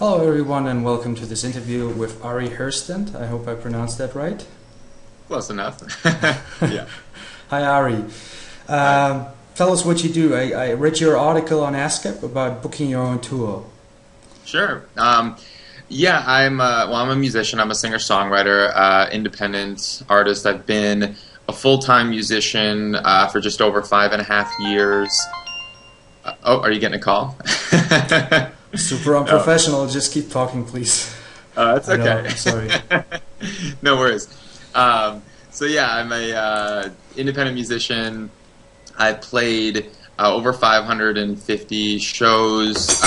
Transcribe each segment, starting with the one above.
Hello, everyone, and welcome to this interview with Ari Herstand. I hope I pronounced that right. Close enough. Yeah. Hi, Ari. Tell us what you do. I read your article on ASCAP about booking your own tour. Sure. Yeah, I'm a musician. I'm a singer-songwriter, independent artist. I've been a full-time musician for just over 5.5 years. Are you getting a call? Super unprofessional. Just keep talking, please. That's okay. I'm sorry. No worries. So yeah, I'm a independent musician. I played over 550 shows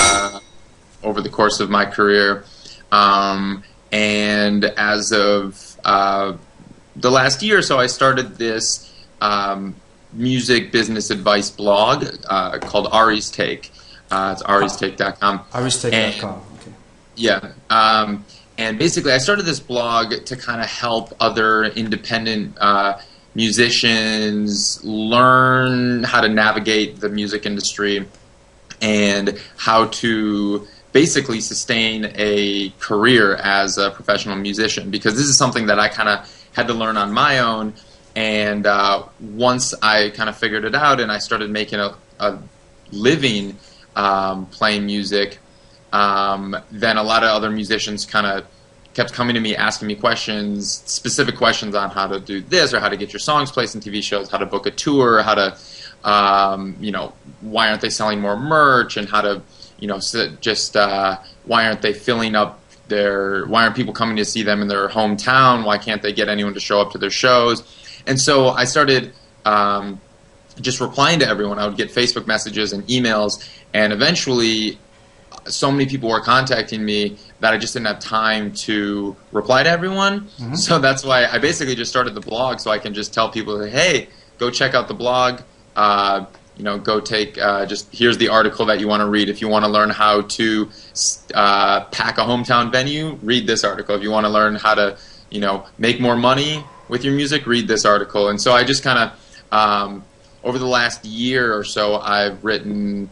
over the course of my career, and as of the last year or so, I started this music business advice blog called Ari's Take. It's aristake.com. Aristake.com. Okay. Yeah. And basically, I started this blog to kind of help other independent musicians learn how to navigate the music industry and how to basically sustain a career as a professional musician, because this is something that I kind of had to learn on my own. And once I kind of figured it out and I started making a living playing music, then a lot of other musicians kind of kept coming to me asking me questions, specific questions on how to do this or how to get your songs placed in TV shows, how to book a tour, how to, why aren't they selling more merch, and how to, why aren't they filling up why aren't people coming to see them in their hometown? Why can't they get anyone to show up to their shows? And so I started just replying to everyone. I would get Facebook messages and emails, and eventually so many people were contacting me that I just didn't have time to reply to everyone. Mm-hmm. So that's why I basically just started the blog, so I can just tell people, hey, go check out the blog. Go take, just here's the article that you want to read. If you want to learn how to pack a hometown venue, read this article. If you want to learn how to, make more money with your music, read this article. And so I just kind of, over the last year or so, I've written,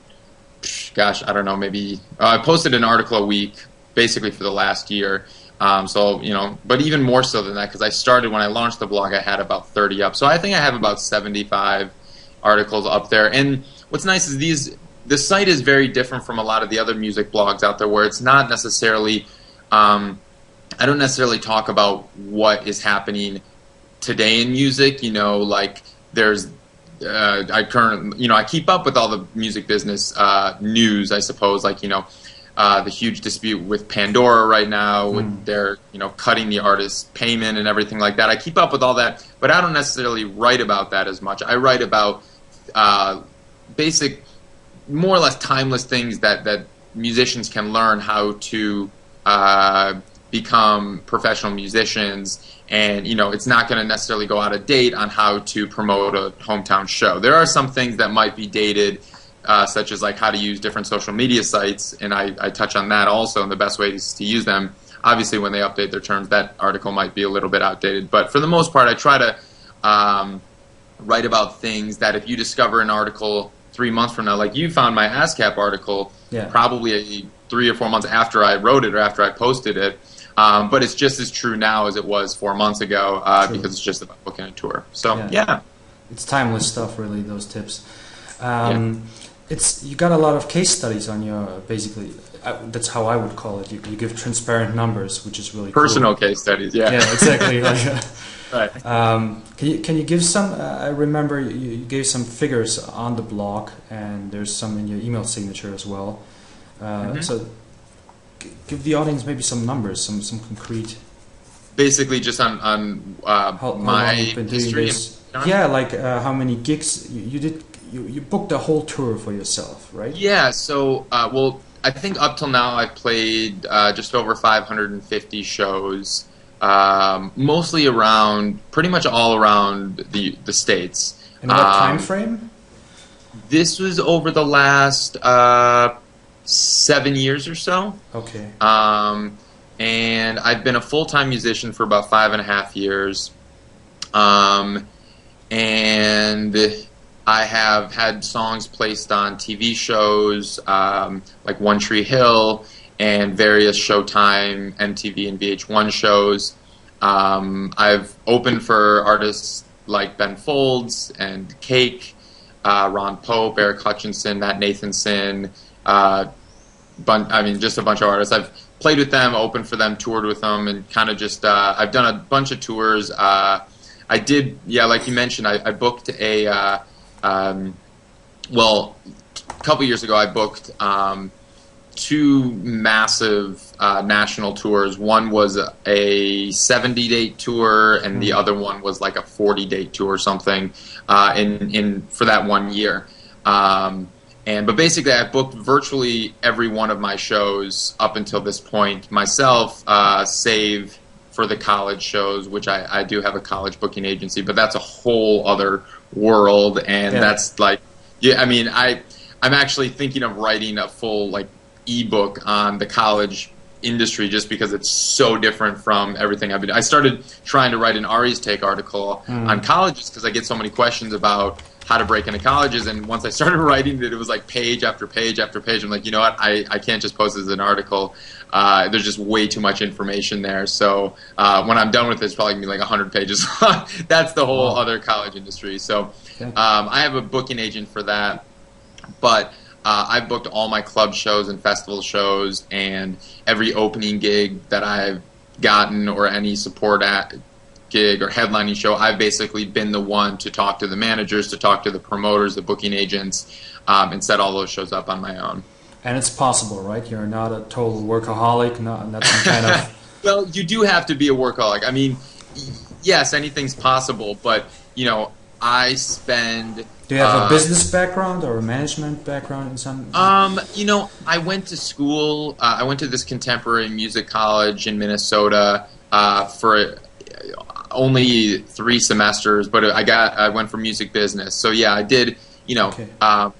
I don't know, maybe I posted an article a week basically for the last year. But even more so than that, because I started when I launched the blog, I had about 30 up. So I think I have about 75 articles up there. And what's nice is the site is very different from a lot of the other music blogs out there, where it's not necessarily, I don't necessarily talk about what is happening today in music. There's I keep up with all the music business news, I suppose, the huge dispute with Pandora right now, with their, cutting the artist's payment and everything like that. I keep up with all that, but I don't necessarily write about that as much. I write about basic, more or less timeless things that musicians can learn how to become professional musicians. And, it's not going to necessarily go out of date on how to promote a hometown show. There are some things that might be dated, such as how to use different social media sites, and I touch on that also, and the best ways to use them. Obviously, when they update their terms, that article might be a little bit outdated. But for the most part, I try to write about things that if you discover an article 3 months from now, like you found my ASCAP article, probably 3 or 4 months after I wrote it or after I posted it, but it's just as true now as it was 4 months ago, because it's just about booking a tour. So, yeah. It's timeless stuff, really, those tips. You got a lot of case studies on your, basically, that's how I would call it. You give transparent numbers, which is really personal cool. Case studies, yeah. Yeah, exactly. Right. Can you give some, I remember you gave some figures on the blog, and there's some in your email signature as well. So give the audience maybe some numbers, some concrete. Basically, just on how my long you've been history. Doing this. Yeah, how many gigs you did. You booked a whole tour for yourself, right? Yeah. So, I think up till now I've played just over 550 shows, mostly pretty much all around the States. In what time frame? This was over the last 7 years or so. Okay. And I've been a full-time musician for about 5.5 years. And I have had songs placed on TV shows like One Tree Hill and various Showtime, MTV, and VH1 shows. I've opened for artists like Ben Folds and Cake, Ron Pope, Eric Hutchinson, Matt Nathanson, just a bunch of artists. I've played with them, opened for them, toured with them, and kind of just I've done a bunch of tours. I did, like you mentioned, I booked a couple years ago. I booked two massive national tours. One was a 70-date tour, and the other one was like a 40-date tour or something for that 1 year. But basically, I booked virtually every one of my shows up until this point myself, save for the college shows, which I do have a college booking agency, but that's a whole other world, and that's like, I'm actually thinking of writing a full like ebook on the college industry just because it's so different from everything I've been doing. I started trying to write an Ari's Take article on colleges because I get so many questions about how to break into colleges, and once I started writing it, it was like page after page after page. I'm like, you know what, I can't just post this as an article. There's just way too much information there. So when I'm done with this, it's probably going to be like 100 pages long. That's the whole other college industry. So I have a booking agent for that, but I've booked all my club shows and festival shows, and every opening gig that I've gotten or any support gig or headlining show, I've basically been the one to talk to the managers, to talk to the promoters, the booking agents, and set all those shows up on my own. And it's possible, right? You're not a total workaholic, not some kind of... Well, you do have to be a workaholic. I mean, yes, anything's possible, but, I spend... Do you have a business background or a management background in some... I went to school. I went to this contemporary music college in Minnesota for only 3 semesters, but I went for music business. So yeah, I did. I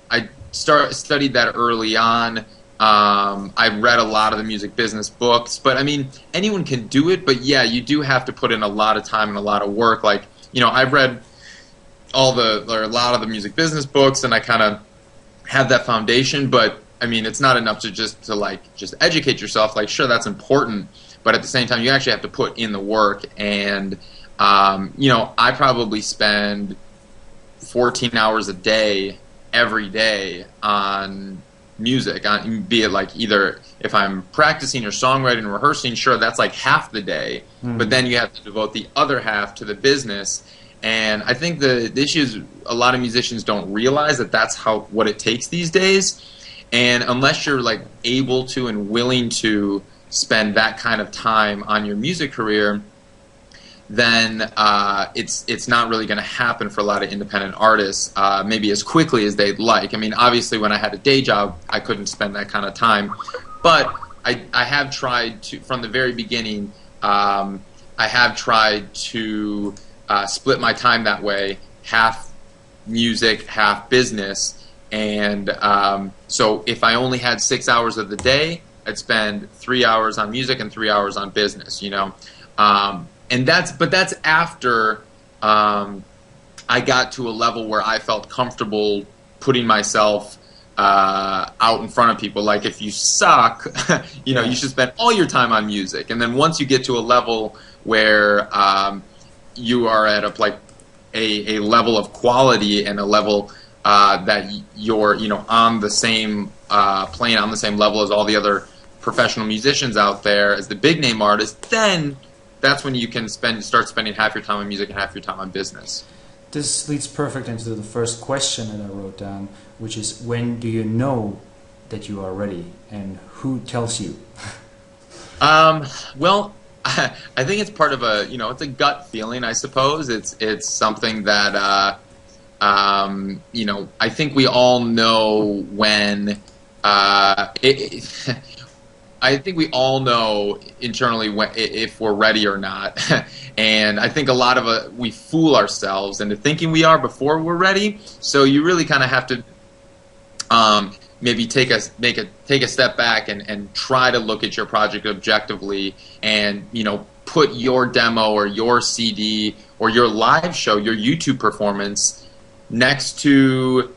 studied that early on. I read a lot of the music business books, but I mean, anyone can do it. But yeah, you do have to put in a lot of time and a lot of work. Like, I've read a lot of the music business books, and I kind of have that foundation. But I mean, it's not enough to just educate yourself. Like, sure, that's important, but at the same time, you actually have to put in the work. And I probably spend 14 hours a day every day on music, be it like either if I'm practicing or songwriting or rehearsing, sure, that's like half the day, but then you have to devote the other half to the business. And I think the issue is a lot of musicians don't realize that that's what it takes these days. And unless you're like able to and willing to spend that kind of time on your music career, then it's not really going to happen for a lot of independent artists, maybe as quickly as they'd like. I mean, obviously, when I had a day job, I couldn't spend that kind of time. But I have tried to, from the very beginning, I have tried to split my time that way, half music, half business. And so if I only had 6 hours of the day, I'd spend 3 hours on music and 3 hours on business, And that's after I got to a level where I felt comfortable putting myself out in front of people. Like, if you suck, you should spend all your time on music. And then once you get to a level where you are at a level of quality and a level that you're on the same plane, on the same level as all the other professional musicians out there, as the big name artists, then that's when you can start spending half your time on music and half your time on business. This leads perfect into the first question that I wrote down, which is, when do you know that you are ready, and who tells you? Well, I think it's part of it's a gut feeling, I suppose. It's something that I think we all know when I think we all know internally if we're ready or not. And I think a lot of we fool ourselves into thinking we are before we're ready. So you really kind of have to maybe take a step back and try to look at your project objectively, and put your demo or your CD or your live show, your YouTube performance, next to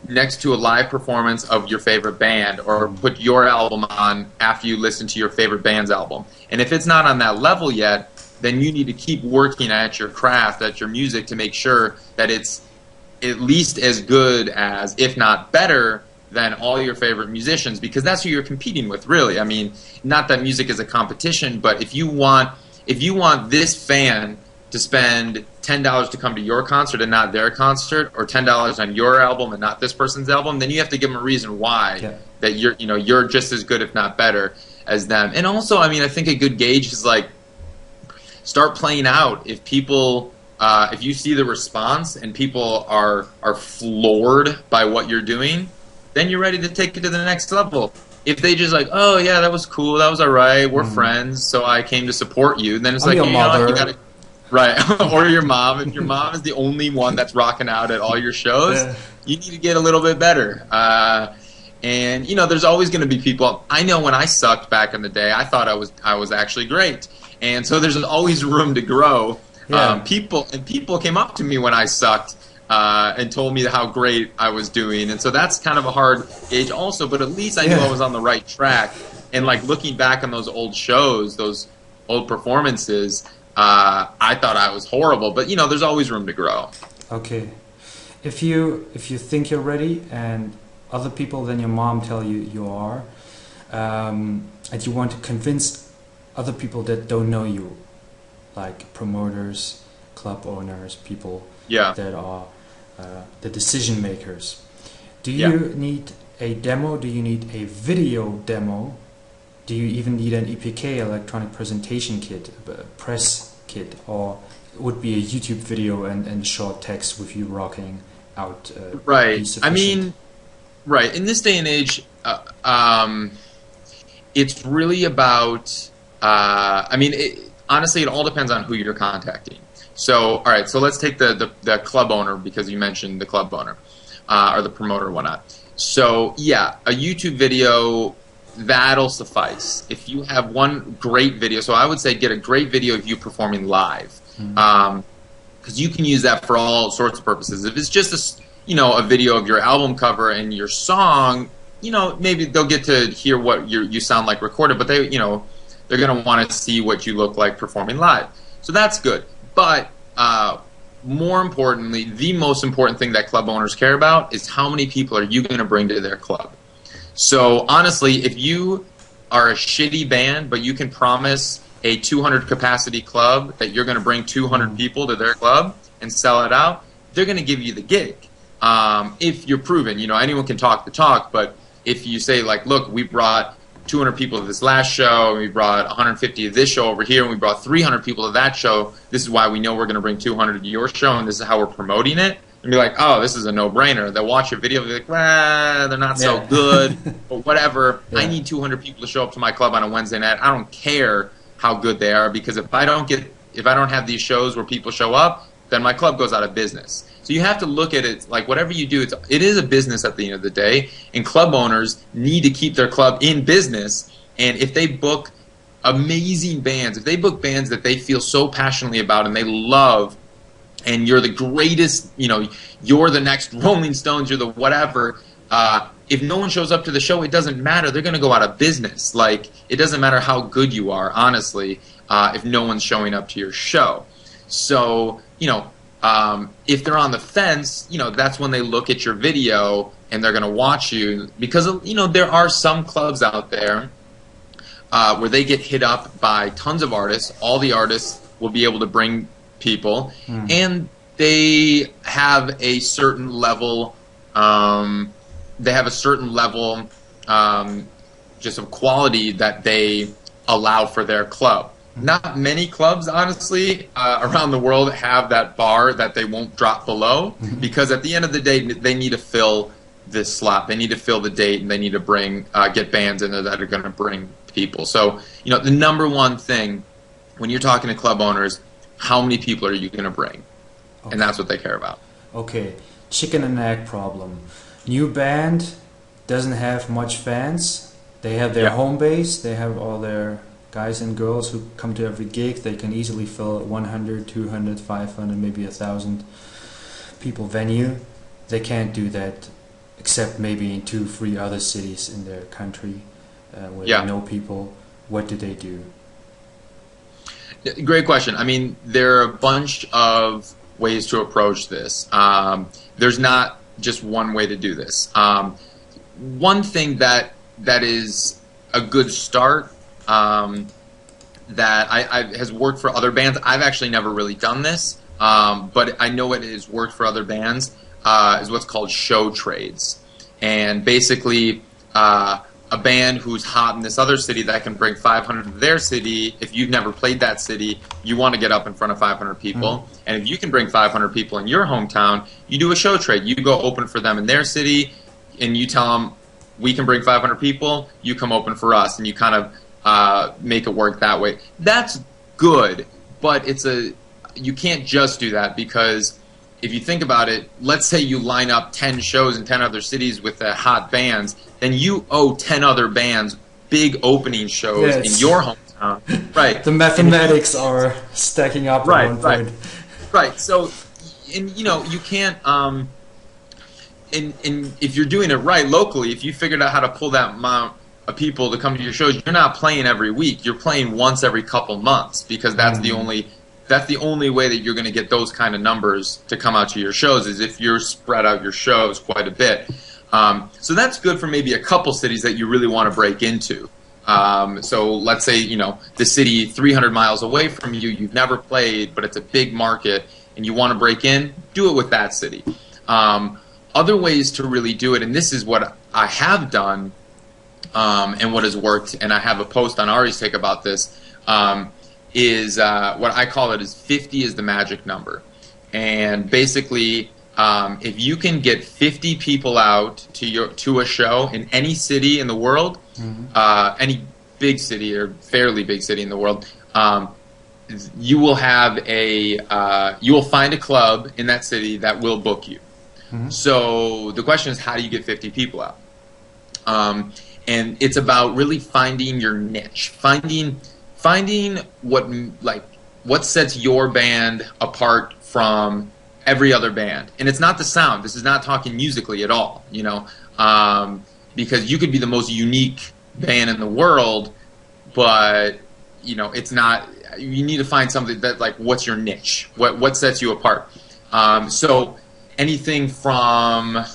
next to a live performance of your favorite band, or put your album on after you listen to your favorite band's album. And if it's not on that level yet, then you need to keep working at your craft, at your music, to make sure that it's at least as good as, if not better, than all your favorite musicians, because that's who you're competing with, really. I mean, not that music is a competition, but if you want this fan to spend $10 to come to your concert and not their concert, or $10 on your album and not this person's album, then you have to give them a reason why that you're just as good, if not better, as them. And also, I mean, I think a good gauge is like, start playing out. If people, if you see the response and people are floored by what you're doing, then you're ready to take it to the next level. If they just like, oh yeah, that was cool, that was all right, we're friends, so I came to support you, then it's like, you gotta. Right, or your mom. If your mom is the only one that's rocking out at all your shows, you need to get a little bit better. And there's always going to be people. I know when I sucked back in the day, I thought I was actually great, and so there's always room to grow. Yeah. People came up to me when I sucked and told me how great I was doing, and so that's kind of a hard gauge also. But at least I knew I was on the right track. And like looking back on those old shows, those old performances. I thought I was horrible, but there's always room to grow. Okay, if you think you're ready, and other people than your mom tell you you are, and you want to convince other people that don't know you, like promoters, club owners, people that are the decision makers, do you need a demo? Do you need a video demo? Do you even need an EPK, electronic presentation kit, press kit, or it would be a YouTube video and short text with you rocking out? Right. I mean, right. In this day and age, it's really about, honestly, it all depends on who you're contacting. So, all right, so let's take the club owner, because you mentioned the club owner, or the promoter or whatnot. So, yeah, a YouTube video, that'll suffice. If you have one great video, so I would say get a great video of you performing live, because you can use that for all sorts of purposes. If it's just a video of your album cover and your song, maybe they'll get to hear what you sound like recorded, but they're going to want to see what you look like performing live. So that's good. But more importantly, the most important thing that club owners care about is how many people are you going to bring to their club. So honestly, if you are a shitty band, but you can promise a 200 capacity club that you're going to bring 200 people to their club and sell it out, they're going to give you the gig. If you're proven, anyone can talk the talk, but if you say like, look, we brought 200 people to this last show, and we brought 150 to this show over here, and we brought 300 people to that show, this is why we know we're going to bring 200 to your show, and this is how we're promoting it. And be like, oh, this is a no-brainer. They'll watch your video and be like, well, they're not so good, but whatever. I need 200 people to show up to my club on a Wednesday night. I don't care how good they are, because if I don't have these shows where people show up, then my club goes out of business. So you have to look at it like whatever you do, it is a business at the end of the day, and club owners need to keep their club in business. And if they book amazing bands, if they book bands that they feel so passionately about and they love, and you're the greatest, you're the next Rolling Stones, you're the whatever, if no one shows up to the show, it doesn't matter. They're going to go out of business. Like, it doesn't matter how good you are, honestly, if no one's showing up to your show. So, if they're on the fence, that's when they look at your video and they're going to watch you, because, there are some clubs out there where they get hit up by tons of artists. All the artists will be able to bring people, and they have a certain level, just of quality that they allow for their club. Not many clubs, honestly, around the world have that bar that they won't drop below, because at the end of the day, they need to fill this slot. They need to fill the date, and they need to get bands in there that are going to bring people. So, the number one thing when you're talking to club owners, how many people are you going to bring? Okay. And that's what they care about. Okay, chicken and egg problem. New band doesn't have much fans. They have their home base. They have all their guys and girls who come to every gig. They can easily fill 100, 200, 500, maybe 1,000 people venue. they can't do that except maybe in 2-3 other cities in their country where they know people. What do they do? Great question. I mean, there are a bunch of ways to approach this. There's not just one way to do this. One thing that is a good start that has worked for other bands. I've actually never really done this, but I know it has worked for other bands. Is what's called show trades, and basically a band who's hot in this other city that can bring 500 to their city. If you've never played that city, you want to get up in front of 500 people, and if you can bring 500 people in your hometown, you do a show trade. You go open for them in their city, and you tell them, we can bring 500 people, you come open for us, and you kind of make it work that way. That's good, but you can't just do that, because if you think about it, let's say you line up 10 shows in 10 other cities with hot bands, then you owe 10 other bands big opening shows in your hometown. Right. The mathematics are stacking up at one point. Right. So, and you can't, and if you're doing it right locally, if you figured out how to pull that amount of people to come to your shows, you're not playing every week. You're playing once every couple months, because that's the only way that you're going to get those kind of numbers to come out to your shows, is if you're spread out your shows quite a bit. So that's good for maybe a couple cities that you really want to break into. So let's say, the city 300 miles away from you, you've never played, but it's a big market, and you want to break in, do it with that city. Other ways to really do it, and this is what I have done, and what has worked, and I have a post on Ari's Take about this, is what I call it is 50 is the magic number. And basically, if you can get 50 people out to a show in any city in the world, any big city or fairly big city in the world, you will have you will find a club in that city that will book you. So the question is, how do you get 50 people out? And it's about really finding your niche, finding what sets your band apart from every other band. And it's not the sound. This is not talking musically at all, because you could be the most unique band in the world, but it's not. You need to find something that, what's your niche? What sets you apart? So anything from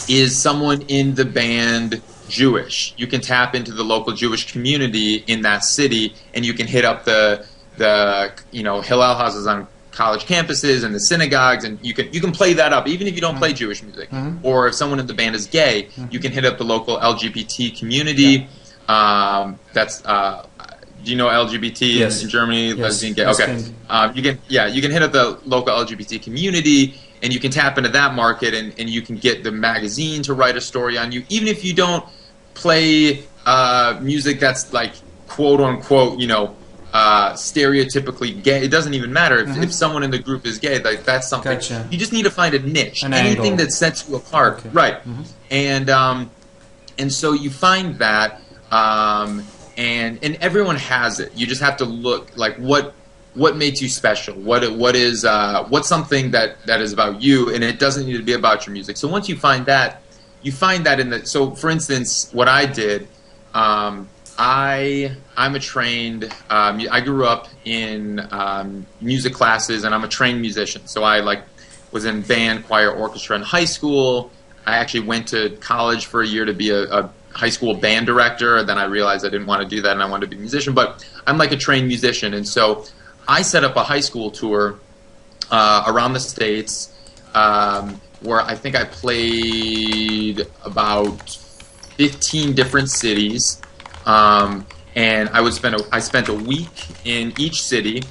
is someone in the band Jewish? You can tap into the local Jewish community in that city, and you can hit up the Hillel houses on college campuses and the synagogues, and you can play that up even if you don't play Jewish music. Or if someone in the band is gay, you can hit up the local LGBT community. Do you know LGBT in Germany? Lesbian, gay. Okay. You can hit up the local LGBT community, and you can tap into that market, and you can get the magazine to write a story on you, even if you don't play music that's quote unquote stereotypically gay. It doesn't even matter if someone in the group is gay. That's something. Gotcha. You just need to find a niche, anything that sets you apart, right? And so you find that, and everyone has it. You just have to look what makes you special. What's something that is about you, and it doesn't need to be about your music. So once you find that in the. So for instance, what I did. I'm a trained. I grew up in music classes, and I'm a trained musician. So I was in band, choir, orchestra in high school. I actually went to college for a year to be a high school band director, and then I realized I didn't want to do that, and I wanted to be a musician. But I'm a trained musician, and so I set up a high school tour around the States, where I think I played about 15 different cities. And I spent a week in each city,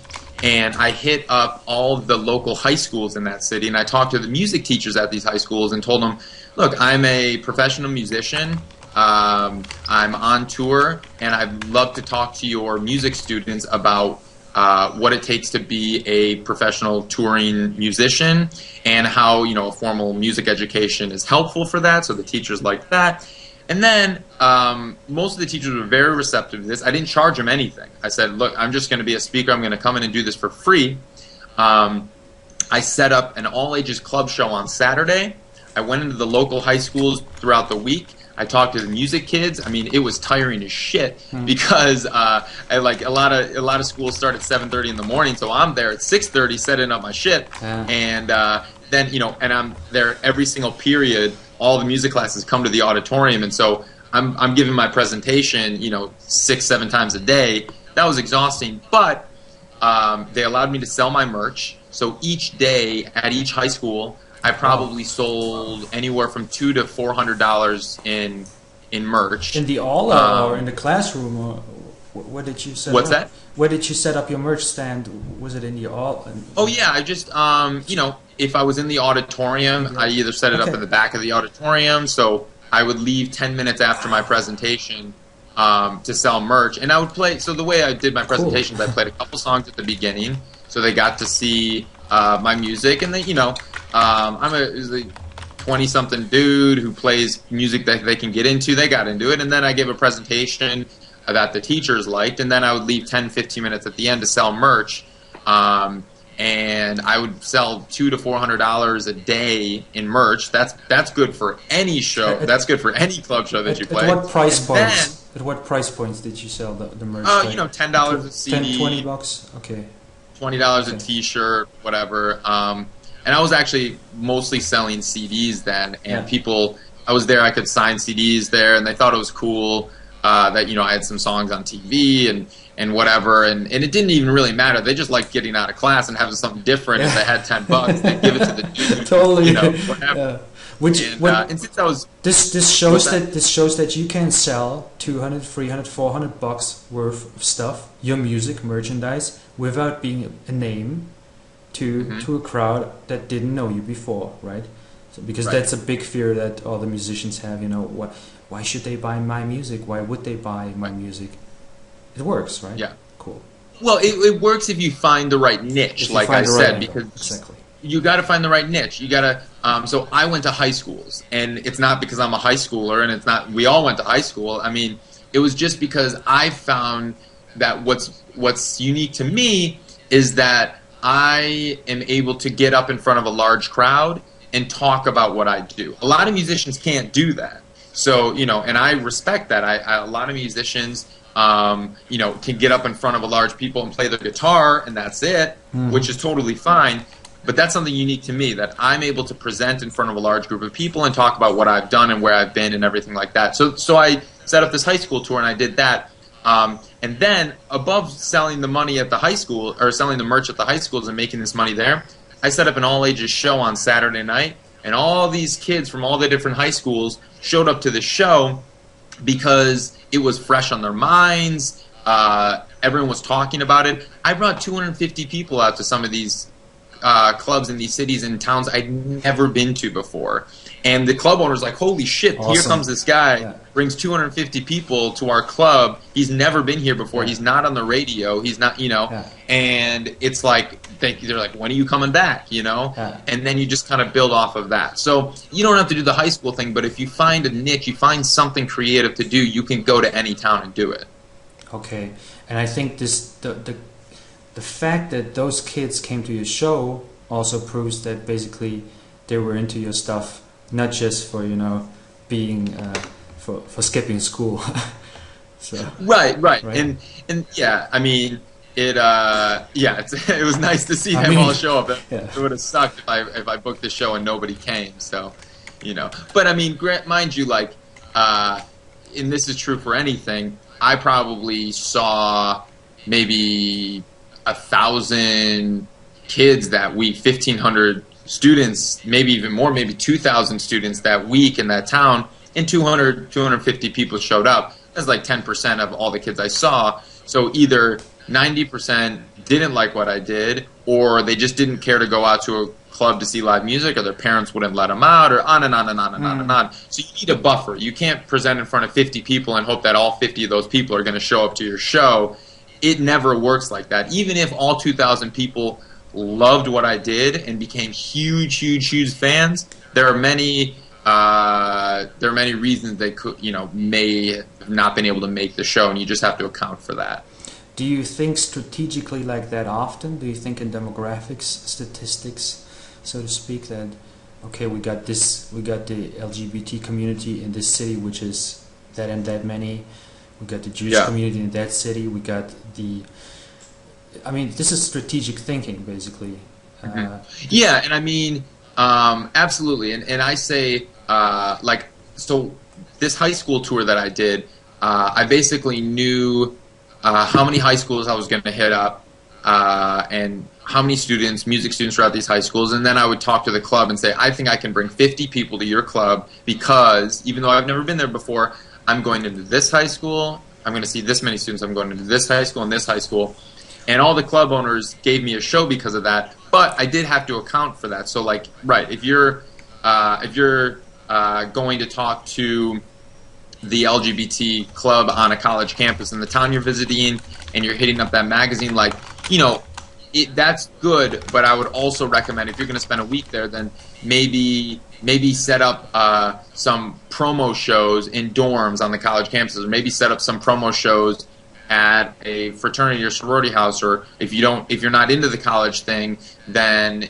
and I hit up all the local high schools in that city, and I talked to the music teachers at these high schools and told them, look, I'm a professional musician, I'm on tour, and I'd love to talk to your music students about what it takes to be a professional touring musician, and how a formal music education is helpful for that. So the teachers liked that. And then most of the teachers were very receptive to this. I didn't charge them anything. I said, look, I'm just going to be a speaker. I'm going to come in and do this for free. I set up an all-ages club show on Saturday. I went into the local high schools throughout the week. I talked to the music kids. I mean, it was tiring as shit because I like a lot of schools start at 7:30 in the morning, so I'm there at 6:30 setting up my shit, and then and I'm there every single period. All the music classes come to the auditorium, and so I'm giving my presentation 6-7 times a day. That was exhausting, but they allowed me to sell my merch. So each day at each high school, I probably sold anywhere from $200 to $400 in merch. In the aula or in the classroom, or where did you set what's up? that? Where did you set up your merch stand? Was it in the aula? Oh yeah, I just if I was in the auditorium, I either set it up in the back of the auditorium, so I would leave 10 minutes after my presentation to sell merch, and I would play. So the way I did my presentations, I played a couple songs at the beginning, so they got to see my music, and then I'm a 20-something dude who plays music that they can get into. They got into it, and then I gave a presentation that the teachers liked, and then I would leave 10-15 minutes at the end to sell merch, and I would sell $200 to $400 a day in merch. That's good for any show. That's good for any club show that you play. At what price points? At what price points did you sell the merch? $10 a CD, $20. Okay. $20 a T-shirt, whatever. And I was actually mostly selling CDs then, and people. I was there. I could sign CDs there, and they thought it was cool that I had some songs on TV and whatever, and it didn't even really matter. They just liked getting out of class and having something different. If they had $10, they'd give it to the dude. Totally. Whatever. And since I was this shows that you can sell $200, $300, $400 worth of stuff, your music, merchandise, without being a name to a crowd that didn't know you before, right? So because that's a big fear that all the musicians have. Why should they buy my music? Why would they buy my music? It works, right? Yeah. Cool. Well, it works if you find the right niche, like I said, because you got to find the right niche. You got to. So I went to high schools, and it's not because I'm a high schooler, and it's not. We all went to high school. I mean, it was just because I found that what's unique to me is that I am able to get up in front of a large crowd and talk about what I do. A lot of musicians can't do that. So, and I respect that. A lot of musicians, can get up in front of a large people and play their guitar, and that's it, which is totally fine. But that's something unique to me, that I'm able to present in front of a large group of people and talk about what I've done and where I've been and everything like that. So I set up this high school tour, and I did that. And then, above selling the money at the high school, or selling the merch at the high schools and making this money there, I set up an all-ages show on Saturday night, and all these kids from all the different high schools showed up to the show because it was fresh on their minds. Everyone was talking about it. I brought 250 people out to some of these clubs in these cities and towns I'd never been to before. And the club owner's like, holy shit, here comes this guy, brings 250 people to our club. He's never been here before. He's not on the radio. He's not, and it's like, they're like, when are you coming back, And then you just kind of build off of that. So you don't have to do the high school thing, but if you find a niche, you find something creative to do, you can go to any town and do it. Okay. And I think the fact that those kids came to your show also proves that basically they were into your stuff, not just for being for skipping school. So right, and yeah, I mean it. It was nice to see them all show up. It would have sucked if I booked the show and nobody came. So, but I mean, mind you, like, and this is true for anything. I probably saw maybe 1,000 kids that week, 1,500 students, maybe even more, maybe 2,000 students that week in that town, and 250 people showed up. That's like 10% of all the kids I saw. So either 90% didn't like what I did, or they just didn't care to go out to a club to see live music, or their parents wouldn't let them out, or on and on and on and on and on. So you need a buffer. You can't present in front of 50 people and hope that all 50 of those people are going to show up to your show. It never works like that. Even if all 2,000 people loved what I did and became huge fans, there are many reasons they could, may have not been able to make the show, and you just have to account for that. Do you think strategically like that often? Do you think in demographics, statistics, so to speak, that okay, we got the LGBT community in this city, which is that and that many. We got the Jewish community in that city. We got I mean, this is strategic thinking, basically. Yeah, and I mean, absolutely. And I say, so this high school tour that I did, I basically knew how many high schools I was going to hit up, and how many students, music students throughout these high schools, and then I would talk to the club and say, I think I can bring 50 people to your club because even though I've never been there before, I'm going into this high school, I'm going to see this many students, I'm going into this high school and this high school. And all the club owners gave me a show because of that, but I did have to account for that. So like, right, if you're going to talk to the LGBT club on a college campus in the town you're visiting and you're hitting up that magazine, like, you know, that's good, but I would also recommend if you're going to spend a week there, then maybe set up some promo shows in dorms on the college campuses, or maybe set up some promo shows at a fraternity or sorority house, or if you're not into the college thing, then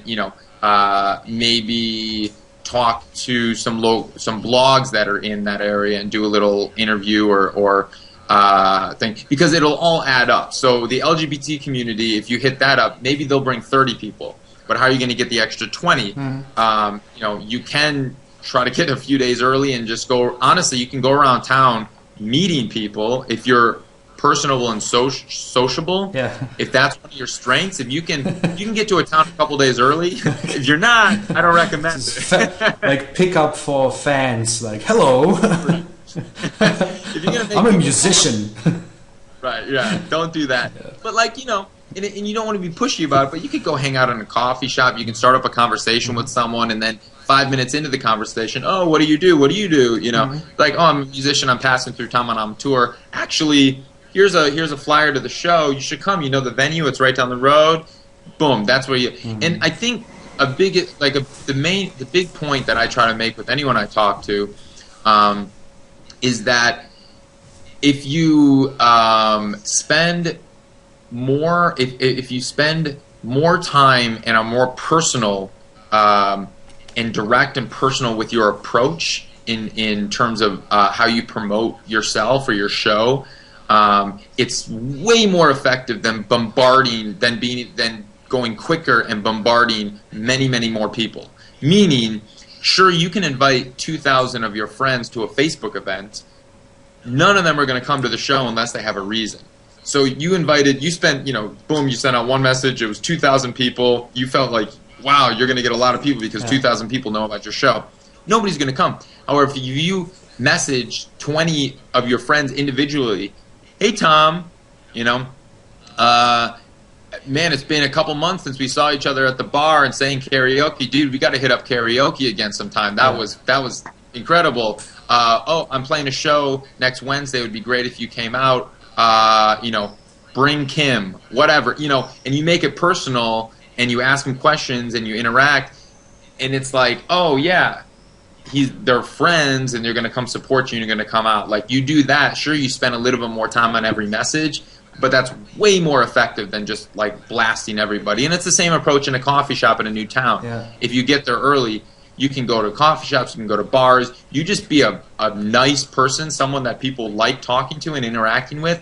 maybe talk to some blogs that are in that area and do a little interview or thing, because it'll all add up. So the LGBT community, if you hit that up, maybe they'll bring 30 people, but how are you going to get the extra 20? You can try to get a few days early and just go. Honestly, you can go around town meeting people if you're personable and sociable. Yeah. If that's one of your strengths, if you can get to a town a couple days early. If you're not, I don't recommend it. Like pick up for fans, like hello. If you're gonna make I'm a musician. Right, yeah, don't do that. Yeah. But and you don't want to be pushy about it, but you could go hang out in a coffee shop, you can start up a conversation with someone, and then 5 minutes into the conversation, oh, what do you do? What do you do? Like, oh, I'm a musician, I'm passing through town on tour. Actually, here's a flyer to the show, you should come, the venue, it's right down the road. Boom, that's where you and I think the big point that I try to make with anyone I talk to is that if you spend more, if you spend more time and are more personal and direct and personal with your approach in terms of how you promote yourself or your show, it's way more effective than going quicker and bombarding many more people. Meaning, sure, you can invite 2,000 of your friends to a Facebook event. None of them are going to come to the show unless they have a reason. So you sent out one message, it was 2,000 people. You felt like, wow, you're going to get a lot of people because 2,000 people know about your show. Nobody's going to come. However, if you message 20 of your friends individually, hey, Tom, man, it's been a couple months since we saw each other at the bar and saying karaoke. Dude, we got to hit up karaoke again sometime. That was incredible. I'm playing a show next Wednesday. It would be great if you came out. Bring Kim, whatever, and you make it personal and you ask them questions and you interact, and it's like, oh yeah, they're friends and they're going to come support you and you're going to come out. Like, you do that, sure, you spend a little bit more time on every message, but that's way more effective than just like blasting everybody. And it's the same approach in a coffee shop in a new town. Yeah. If you get there early, you can go to coffee shops, you can go to bars, you just be a nice person, someone that people like talking to and interacting with.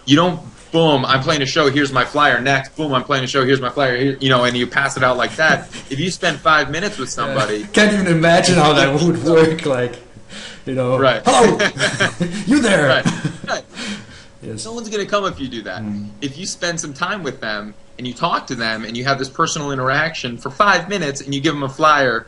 You don't, boom, I'm playing a show, here's my flyer, next, boom, I'm playing a show, here's my flyer, and you pass it out like that. If you spend 5 minutes with somebody... Can't even imagine how that would work, like, Right. Hello! You there! Right. Yes. No one's going to come if you do that. If you spend some time with them and you talk to them and you have this personal interaction for 5 minutes and you give them a flyer,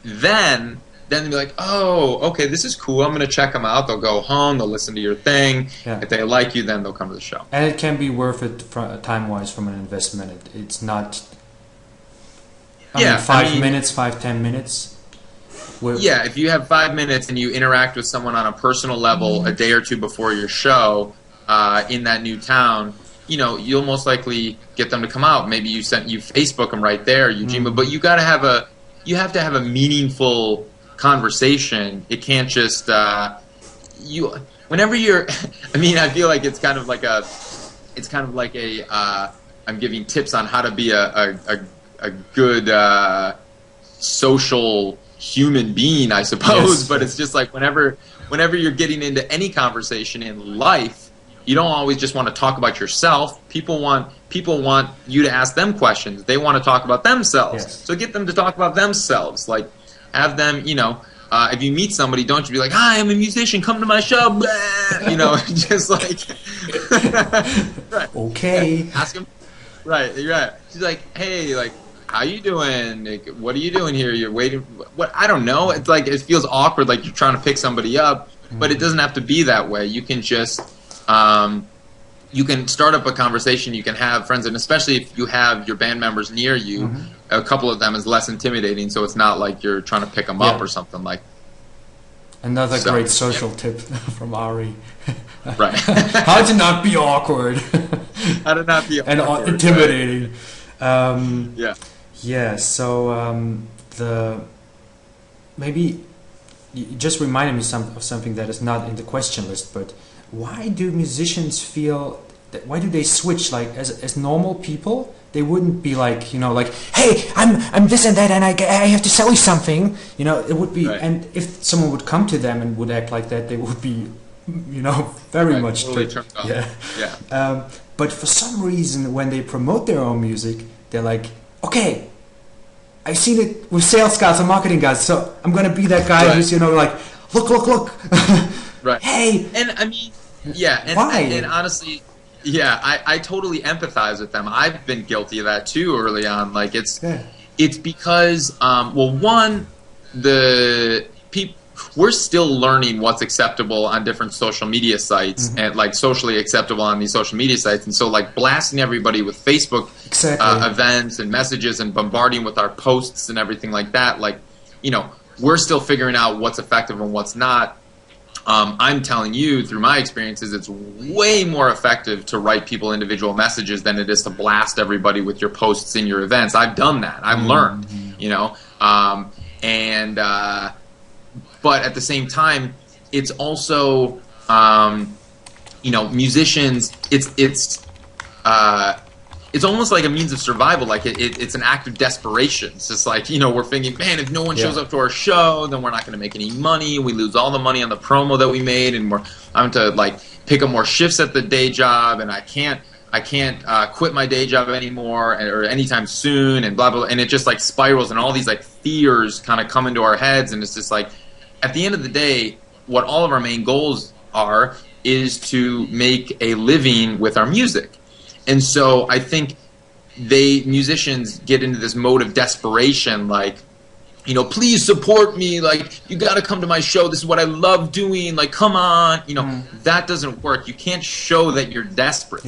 then they'll be like, oh, okay, this is cool. I'm going to check them out. They'll go home. They'll listen to your thing. Yeah. If they like you, then they'll come to the show. And it can be worth it time-wise from an investment. It's not... I mean, 5 minutes, 5-10 minutes. Yeah, if you have 5 minutes and you interact with someone on a personal level a day or two before your show in that new town, you'll most likely get them to come out. Maybe you Facebook them right there, but you have to have a meaningful conversation. It can't just whenever you're I feel like it's kind of like it's kind of like I'm giving tips on how to be a good social human being, I suppose. Yes, but yes. it's just like whenever you're getting into any conversation in life, you don't always just want to talk about yourself. People want you to ask them questions. They want to talk about themselves. Yes. So get them to talk about themselves. Like, have them, if you meet somebody, don't you be like, "Hi, I'm a musician. Come to my show." Blah. Just like, right. Okay. Ask them. Right. She's like, "Hey, like, how you doing? Like, what are you doing here? You're waiting. What? I don't know." It's like it feels awkward, like you're trying to pick somebody up, but it doesn't have to be that way. You can just, you can start up a conversation. You can have friends, and especially if you have your band members near you, a couple of them is less intimidating. So it's not like you're trying to pick them up or something like. Another great social tip from Ari. Right. How to not be awkward. How to not be awkward. And intimidating. Yeah. So maybe you just reminded me of something that is not in the question list, but why do musicians feel that, why do they switch? Like as normal people, they wouldn't be like, hey, I'm this and that, and I have to sell you something. It would be, and if someone would come to them and would act like that, they would be, very much totally turned off. Yeah. But for some reason, when they promote their own music, they're like, okay, I've seen it with sales guys and marketing guys, so I'm gonna be that guy who's like, look. Right. Hey. And I mean, yeah. Why? And honestly, yeah, I totally empathize with them. I've been guilty of that too early on. Like it's because one, we're still learning what's acceptable on different social media sites and like socially acceptable on these social media sites, and so like blasting everybody with Facebook events and messages and bombarding with our posts and everything like that. Like, we're still figuring out what's effective and what's not. I'm telling you through my experiences, it's way more effective to write people individual messages than it is to blast everybody with your posts and your events. I've done that. I've learned, but at the same time, it's also, musicians, it's almost like a means of survival. Like it's an act of desperation. It's just like, we're thinking, man, if no one shows up to our show, then we're not going to make any money. We lose all the money on the promo that we made, and I'm having to like pick up more shifts at the day job, and I can't quit my day job anymore or anytime soon, and blah blah. And it just like spirals, and all these like fears kind of come into our heads, and it's just like, at the end of the day, what all of our main goals are is to make a living with our music. And so I think musicians get into this mode of desperation, like, please support me, like, you got to come to my show, this is what I love doing, like, come on, that doesn't work. You can't show that you're desperate,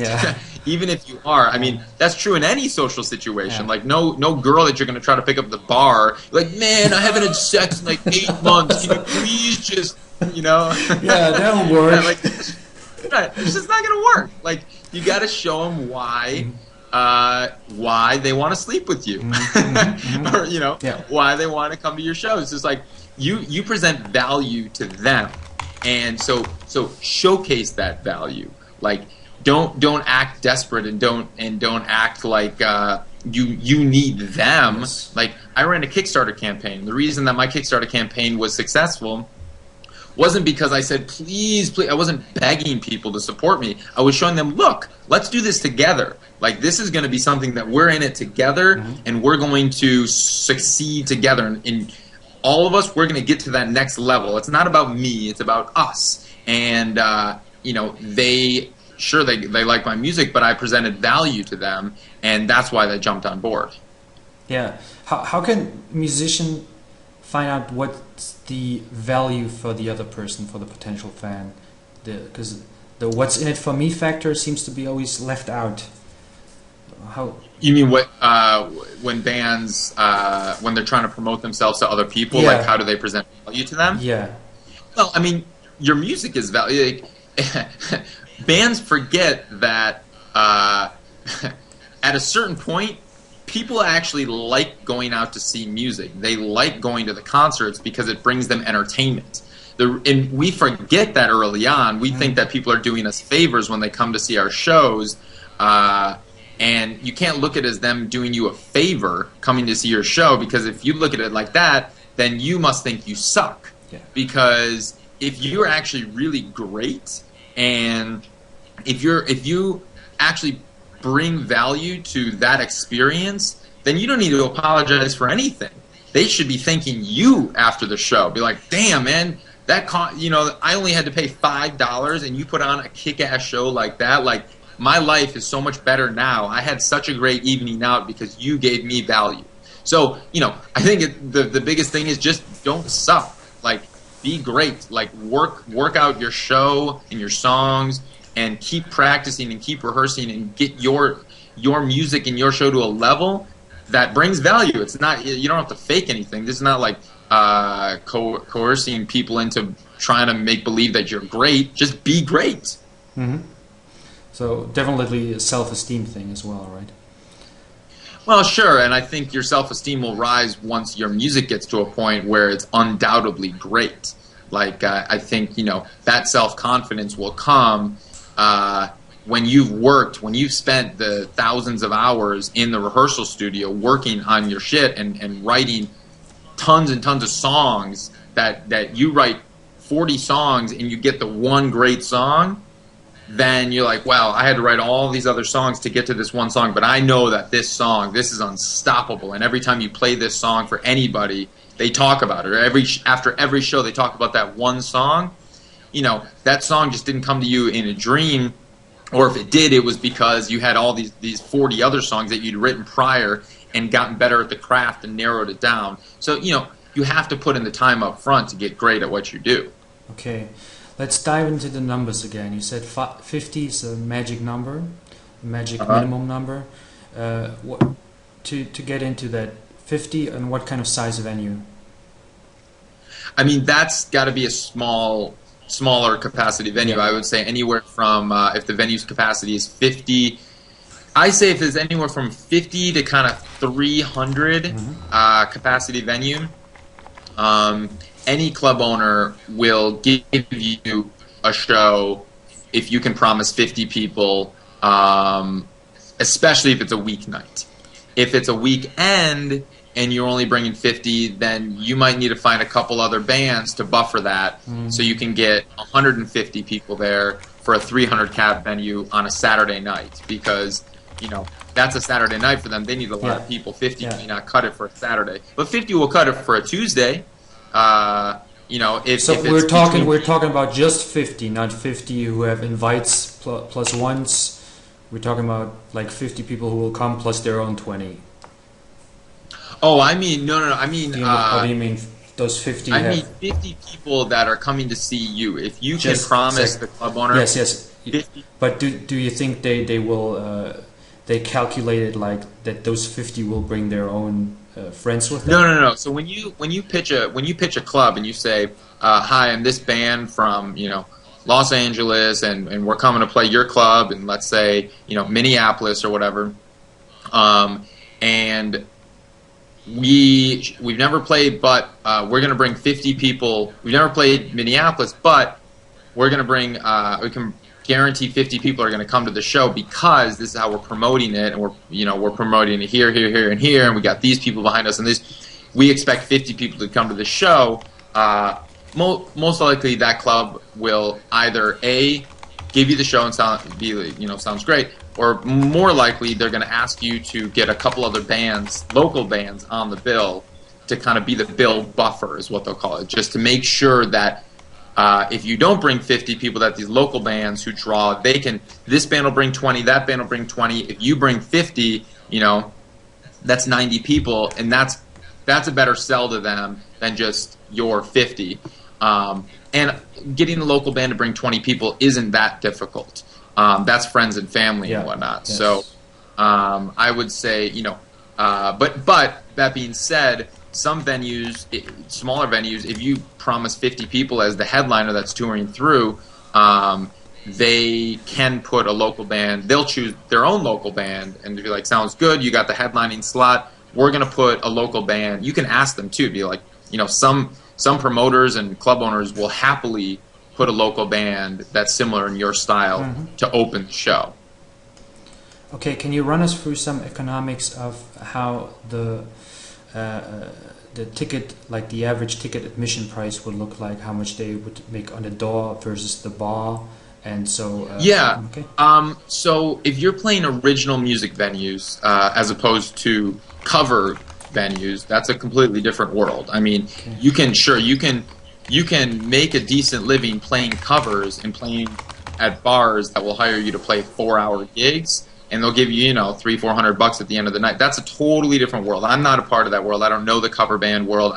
even if you are. I mean, that's true in any social situation. Like, no girl that you're going to try to pick up at the bar, like, man, I haven't had sex in like 8 months, can you please just, Yeah, that'll work. It's just not going to work. Like, you got to show them why they want to sleep with you, or why they want to come to your shows. It's just like you present value to them, and so showcase that value. Like, don't act desperate, and don't act like you need them. Yes. Like, I ran a Kickstarter campaign. The reason that my Kickstarter campaign was successful wasn't because I said, please, I wasn't begging people to support me. I was showing them, look, let's do this together. Like, this is going to be something that we're in it together, and we're going to succeed together. And all of us, we're going to get to that next level. It's not about me, it's about us. And, they like my music, but I presented value to them, and that's why they jumped on board. Yeah. How can musician find out what's the value for the other person, for the potential fan? Because the what's in it for me factor seems to be always left out. How? You mean what? When bands, when they're trying to promote themselves to other people, like, how do they present value to them? Yeah. Well, I mean, your music is value. Bands forget that at a certain point, people actually like going out to see music. They like going to the concerts because it brings them entertainment. And we forget that early on. We think that people are doing us favors when they come to see our shows. And you can't look at it as them doing you a favor coming to see your show, because if you look at it like that, then you must think you suck. Yeah. Because if you're actually really great, and if you actually bring value to that experience, then you don't need to apologize for anything. They should be thanking you after the show. Be like, damn, man, I only had to pay $5 and you put on a kick-ass show like that. Like, my life is so much better now. I had such a great evening out because you gave me value. So, I think the biggest thing is just don't suck. Like, be great. Like, work out your show and your songs, and keep practicing and keep rehearsing and get your music and your show to a level that brings value. It's not, you don't have to fake anything. This is not like coercing people into trying to make believe that you're great. Just be great. Mm-hmm. So definitely a self-esteem thing as well, right? Well, sure, and I think your self-esteem will rise once your music gets to a point where it's undoubtedly great. Like, I think, that self-confidence will come when you've spent the thousands of hours in the rehearsal studio working on your shit and writing tons and tons of songs, that you write 40 songs and you get the one great song. Then you're like, wow, I had to write all these other songs to get to this one song, but I know that this is unstoppable. And every time you play this song for anybody, they talk about it. After every show, they talk about that one song. That song just didn't come to you in a dream, or if it did, it was because you had all these 40 other songs that you'd written prior and gotten better at the craft and narrowed it down. So, you have to put in the time up front to get great at what you do. Okay. Let's dive into the numbers again. You said 50 is a magic number, a magic minimum number. To get into that 50, and what kind of size venue? I mean, that's got to be a smaller capacity venue. Yeah. I would say anywhere from, if the venue's capacity is 50, I say if there's anywhere from 50 to kind of 300 capacity venue. Any club owner will give you a show if you can promise 50 people, especially if it's a weeknight. If it's a weekend and you're only bringing 50, then you might need to find a couple other bands to buffer that, so you can get 150 people there for a 300 cap venue on a Saturday night, because that's a Saturday night for them. They need a lot of people. 50 may not cut it for a Saturday, but 50 will cut it for a Tuesday. If we're talking about just 50, not 50 who have invites plus ones. We're talking about like 50 people who will come plus their own 20. Oh, I mean, no. I mean, how do you mean those 50? I mean 50 people that are coming to see you. If you can promise the club owner, yes. 50. But do you think they will? They calculated like that those 50 will bring their own friends with them? No. So when you pitch a club and you say, "Hi, I'm this band from Los Angeles, and we're coming to play your club," and let's say Minneapolis or whatever, and we've never played, but we're going to bring 50 people. We've never played Minneapolis, but we're going to bring. We can guarantee 50 people are going to come to the show because this is how we're promoting it, and we're promoting it here, and here, and we got these people behind us, and this. We expect 50 people to come to the show. Most likely, that club will either give you the show and sounds great, or more likely they're going to ask you to get a couple other bands, local bands, on the bill to kind of be the bill buffer, is what they'll call it, just to make sure that. If you don't bring 50 people, that these local bands who draw, this band will bring 20, that band will bring 20. If you bring 50, that's 90 people, and that's a better sell to them than just your 50. And getting the local band to bring 20 people isn't that difficult. That's friends and family and whatnot. Yes. So I would say, but that being said, some venues, smaller venues, if you promise 50 people as the headliner that's touring through, they can put a local band. They'll choose their own local band and be like, sounds good, you got the headlining slot. We're going to put a local band. You can ask them, too. Be like, some some promoters and club owners will happily put a local band that's similar in your style to open the show. Okay, can you run us through some economics of how the ticket, like the average ticket admission price would look like, how much they would make on the door versus the bar, and so okay. So if you're playing original music venues as opposed to cover venues, that's a completely different world. I mean, you can make a decent living playing covers and playing at bars that will hire you to play 4-hour gigs, and they'll give you, $300-400 at the end of the night. That's a totally different world. I'm not a part of that world. I don't know the cover band world.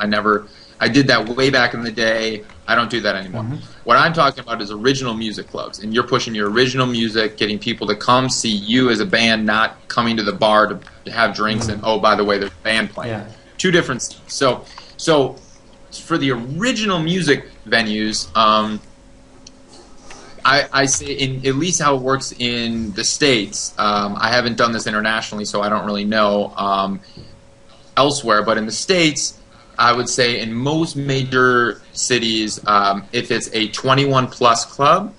I did that way back in the day. I don't do that anymore. What I'm talking about is original music clubs, and you're pushing your original music, getting people to come see you as a band, not coming to the bar to have drinks and, oh, by the way, there's a band playing. Yeah. Two different. So for the original music venues, I say, at least how it works in the States, I haven't done this internationally, so I don't really know elsewhere, but in the States, I would say in most major cities, if it's a 21-plus club,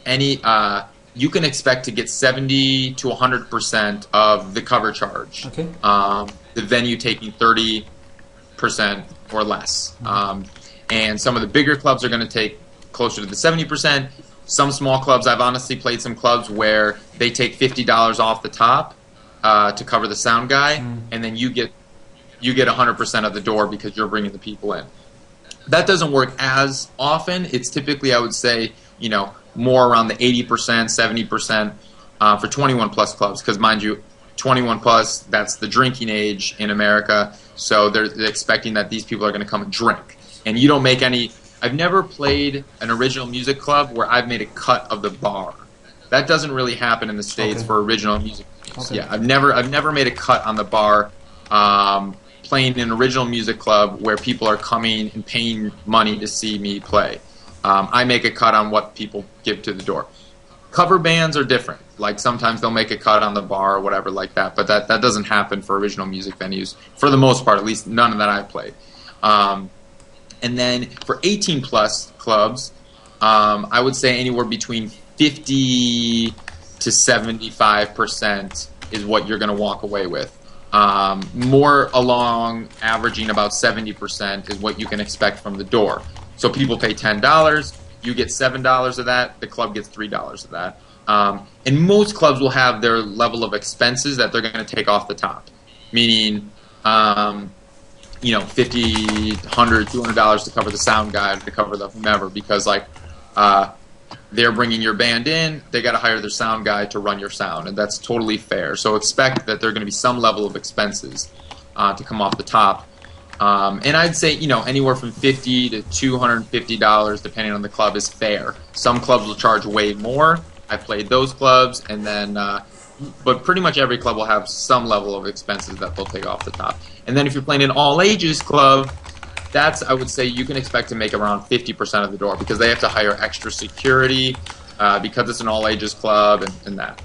you can expect to get 70 to 100% of the cover charge. Okay. The venue taking 30% or less. And some of the bigger clubs are going to take closer to the 70%. Some small clubs, I've honestly played some clubs where they take $50 off the top to cover the sound guy, and then you get 100% of the door because you're bringing the people in. That doesn't work as often. It's typically, I would say, more around the 80%, 70% for 21-plus clubs, because mind you, 21-plus, that's the drinking age in America, so they're expecting that these people are going to come and drink. And you don't make any... I've never played an original music club where I've made a cut of the bar. That doesn't really happen in the States for original music. Okay. Yeah, I've never made a cut on the bar playing an original music club where people are coming and paying money to see me play. I make a cut on what people give to the door. Cover bands are different. Like sometimes they'll make a cut on the bar or whatever like that, but that doesn't happen for original music venues for the most part, at least none that I've played. And then for 18-plus clubs, I would say anywhere between 50 to 75% is what you're going to walk away with. More along averaging about 70% is what you can expect from the door. So people pay $10, you get $7 of that, the club gets $3 of that. And most clubs will have their level of expenses that they're going to take off the top, meaning $50, $100, $200 to cover the sound guy, to cover the whomever, because they're bringing your band in, they got to hire their sound guy to run your sound, and that's totally fair. So expect that there are going to be some level of expenses to come off the top. And I'd say, anywhere from $50 to $250, depending on the club, is fair. Some clubs will charge way more. I've played those clubs, and then, but pretty much every club will have some level of expenses that they'll take off the top. And then if you're playing an all-ages club, that's, I would say, you can expect to make around 50% of the door, because they have to hire extra security because it's an all-ages club and that.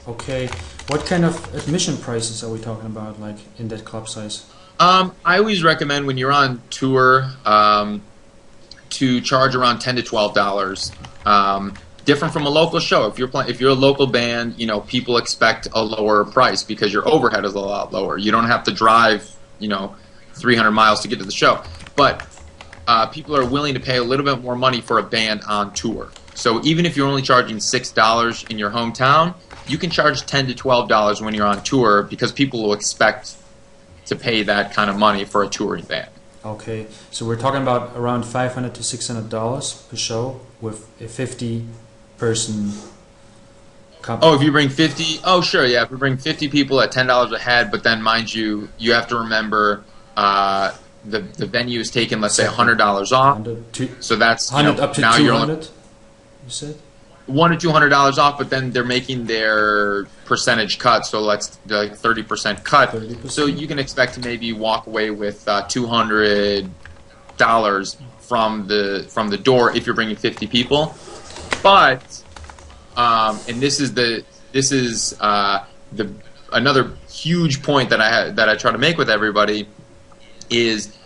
Okay. What kind of admission prices are we talking about, like, in that club size? I always recommend when you're on tour to charge around $10 to $12. Different from a local show. If you're a local band, people expect a lower price because your overhead is a lot lower. You don't have to drive, 300 miles to get to the show. But people are willing to pay a little bit more money for a band on tour. So even if you're only charging $6 in your hometown, you can charge $10 to $12 when you're on tour, because people will expect to pay that kind of money for a touring band. Okay, so we're talking about around $500 to $600 per show with a 50-person company. Oh, if you bring 50, oh sure, yeah, if you bring 50 people at $10 a head, but then mind you, you have to remember the venue is taking, let's say, $100 off. So that's 100 up to now 200. You're only, you said $100 to $200 off, but then they're making their percentage cut, so let's like 30% cut. 30%. So you can expect to maybe walk away with $200 from the door if you're bringing 50 people. But and this is another huge point that I try to make with everybody is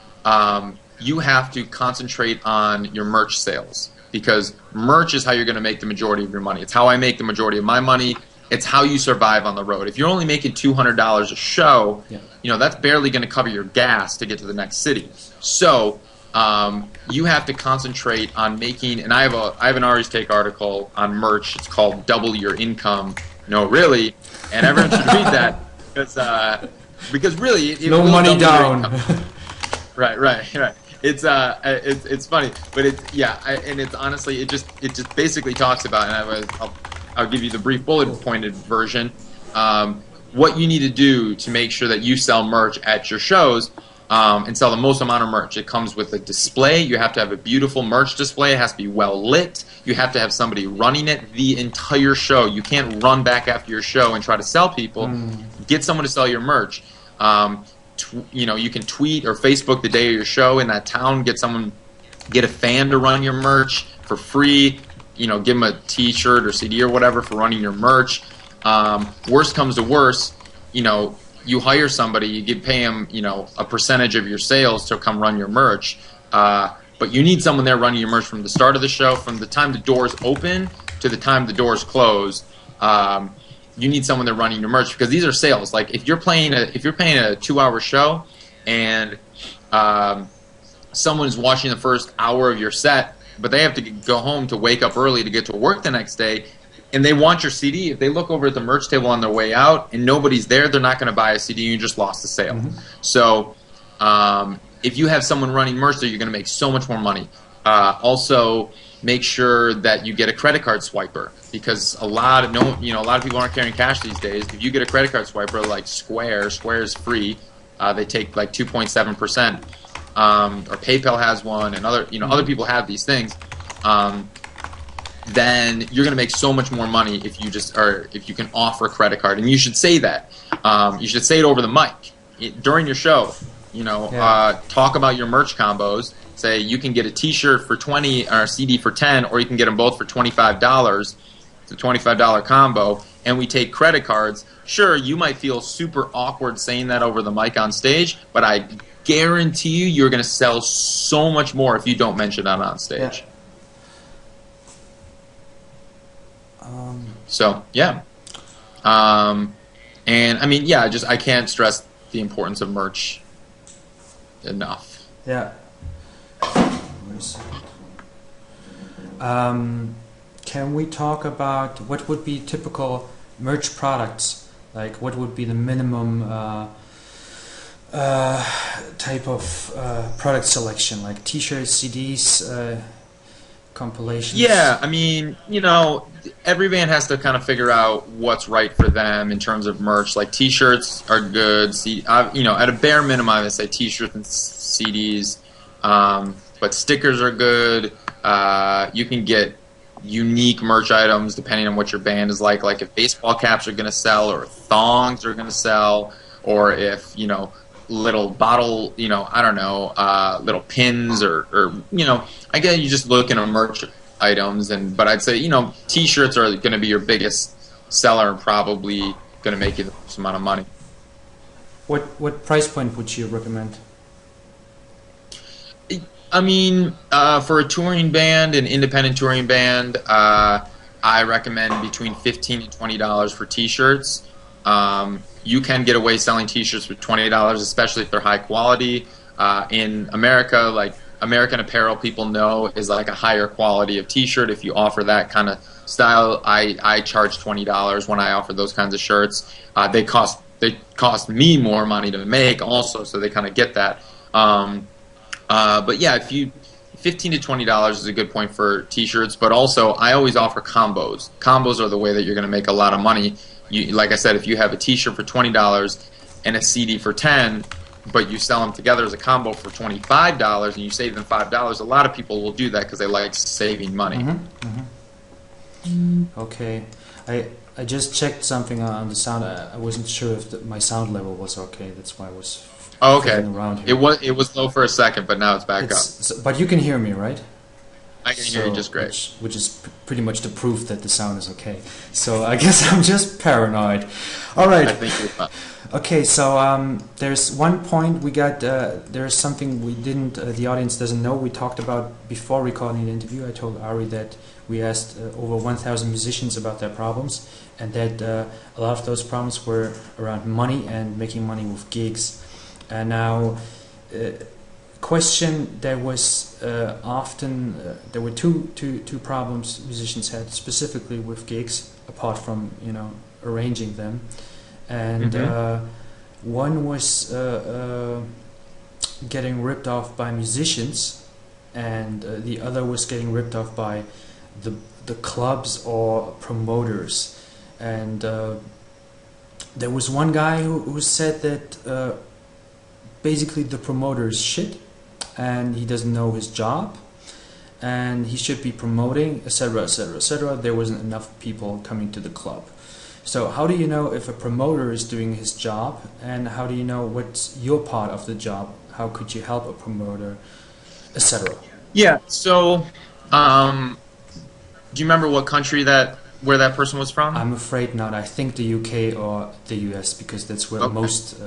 you have to concentrate on your merch sales, because merch is how you're going to make the majority of your money. It's how I make the majority of my money. It's how you survive on the road. If you're only making $200 a show, that's barely going to cover your gas to get to the next city. So you have to concentrate on making, and I have an Ari's Take article on merch. It's called Double Your Income. No, really. And everyone should read that because really, it no will money double down. Right. It's funny, but and it's honestly, it just basically talks about, and I'll give you the brief bullet pointed version. What you need to do to make sure that you sell merch at your shows and sell the most amount of merch. It comes with a display. You have to have a beautiful merch display. It has to be well lit. You have to have somebody running it the entire show. You can't run back after your show and try to sell people. Get someone to sell your merch. You can tweet or Facebook the day of your show in that town. Get a fan to run your merch for free. Give them a T-shirt or CD or whatever for running your merch. Worst comes to worst, you hire somebody, you pay them, a percentage of your sales to come run your merch. But you need someone there running your merch from the start of the show, from the time the doors open to the time the doors close. You need someone there running your merch, because these are sales. Like if you're playing a 2-hour show and someone's watching the first hour of your set, but they have to go home to wake up early to get to work the next day, and they want your CD, if they look over at the merch table on their way out and nobody's there, they're not going to buy a CD. You just lost the sale. So if you have someone running merch there, you're going to make so much more money. Also, make sure that you get a credit card swiper, because a lot of people aren't carrying cash these days. If you get a credit card swiper like Square is free. They take like 2.7%. Or PayPal has one, and other people have these things. Then you're going to make so much more money if you can offer a credit card, and you should say that. You should say it over the mic during your show. Talk about your merch combos. Say you can get a T-shirt for $20 or a CD for $10, or you can get them both for $25. It's a $25 combo, and we take credit cards. Sure, you might feel super awkward saying that over the mic on stage, but I guarantee you're going to sell so much more if you don't mention that on stage. And I mean, I can't stress the importance of merch enough. Yeah. Can we talk about what would be typical merch products? Like, what would be the minimum type of product selection, like T-shirts, CDs, compilations? Yeah, I mean, every band has to kind of figure out what's right for them in terms of merch. Like T-shirts are good. At a bare minimum, I would say T-shirts and CDs. But stickers are good. You can get unique merch items depending on what your band is like. Like if baseball caps are going to sell, or thongs are going to sell, or if little bottle, little pins, or I guess you just look at merch items, but I'd say, T-shirts are going to be your biggest seller and probably going to make you the most amount of money. What price point would you recommend? I mean, for a touring band, an independent touring band, I recommend between $15 and $20 for T-shirts. You can get away selling T-shirts for $20, especially if they're high quality. In America, like American Apparel, people know is like a higher quality of T-shirt. If you offer that kind of style, I charge $20 when I offer those kinds of shirts. They cost me more money to make also, so they kind of get that. But yeah, if you $15 to $20 is a good point for T-shirts, but also I always offer combos. Combos are the way that you're going to make a lot of money. Like I said, if you have a T-shirt for $20 and a CD for $10, but you sell them together as a combo for $25 and you save them $5, a lot of people will do that because they like saving money. Okay, I just checked something on the sound. I wasn't sure if my sound level was okay. That's why I was. Oh, okay. Around here. It was low for a second, but now it's back up. But you can hear me, right? I can hear you just great. Which is pretty much the proof that the sound is okay. So I guess I'm just paranoid. All right. I think you're fine. Okay, so there's one point we got. There's something we didn't. The audience doesn't know. We talked about before recording the interview. I told Ari that we asked over 1,000 musicians about their problems, and that a lot of those problems were around money and making money with gigs. And now, question there was often there were two problems musicians had specifically with gigs, apart from arranging them. And one was getting ripped off by musicians, and the other was getting ripped off by the clubs or promoters. And there was one guy who said that basically the promoter is shit, and he doesn't know his job, and he should be promoting, etc., etc., etc. There wasn't enough people coming to the club. So how do you know if a promoter is doing his job, and how do you know what's your part of the job? How could you help a promoter, etc.? Yeah. So, do you remember what country where that person was from? I'm afraid not. I think the UK or the US, because that's where most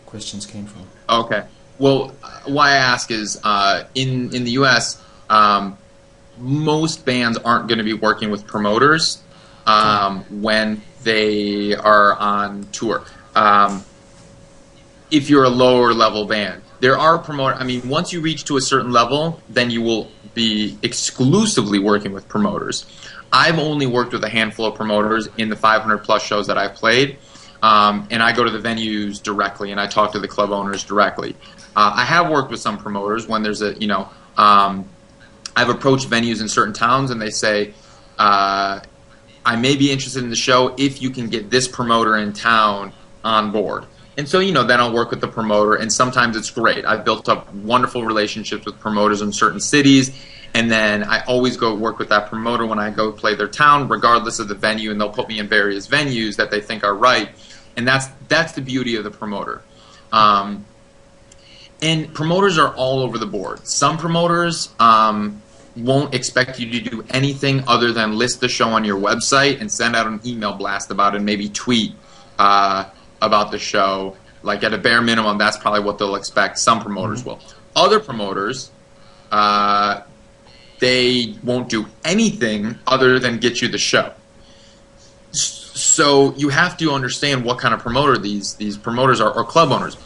questions came from. Okay. Well, why I ask is in the US, most bands aren't going to be working with promoters when they are on tour. If you're a lower level band, there are promoters. I mean, once you reach to a certain level, then you will be exclusively working with promoters. I've only worked with a handful of promoters in the 500 plus shows that I've played, and I go to the venues directly and I talk to the club owners directly. I have worked with some promoters when there's I've approached venues in certain towns and they say, I may be interested in the show if you can get this promoter in town on board. And so, then I'll work with the promoter, and sometimes it's great. I've built up wonderful relationships with promoters in certain cities, and then I always go work with that promoter when I go play their town, regardless of the venue, and they'll put me in various venues that they think are right. And that's the beauty of the promoter. And promoters are all over the board. Some promoters won't expect you to do anything other than list the show on your website and send out an email blast about it, and maybe tweet about the show. Like at a bare minimum, that's probably what they'll expect. Some promoters will. Other promoters, they won't do anything other than get you the show. So you have to understand what kind of promoter these promoters are, or club owners.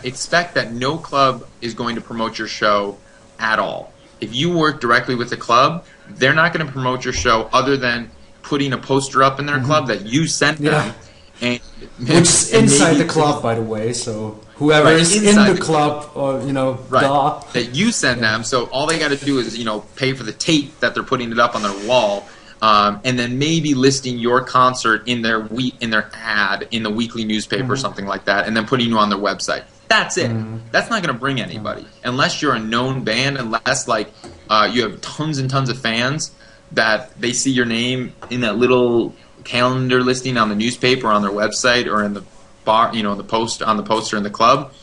Expect that no club is going to promote your show at all. If you work directly with the club, they're not going to promote your show other than putting a poster up in their club that you sent them. And which is inside the club, by the way, so whoever is in the club, or that you send them, so all they got to do is pay for the tape that they're putting it up on their wall, and then maybe listing your concert in their ad in the weekly newspaper or something like that, and then putting you on their website. That's it. That's not going to bring anybody unless you're a known band, unless you have tons and tons of fans that they see your name in that little calendar listing on the newspaper or on their website or in the bar, on the poster in the club.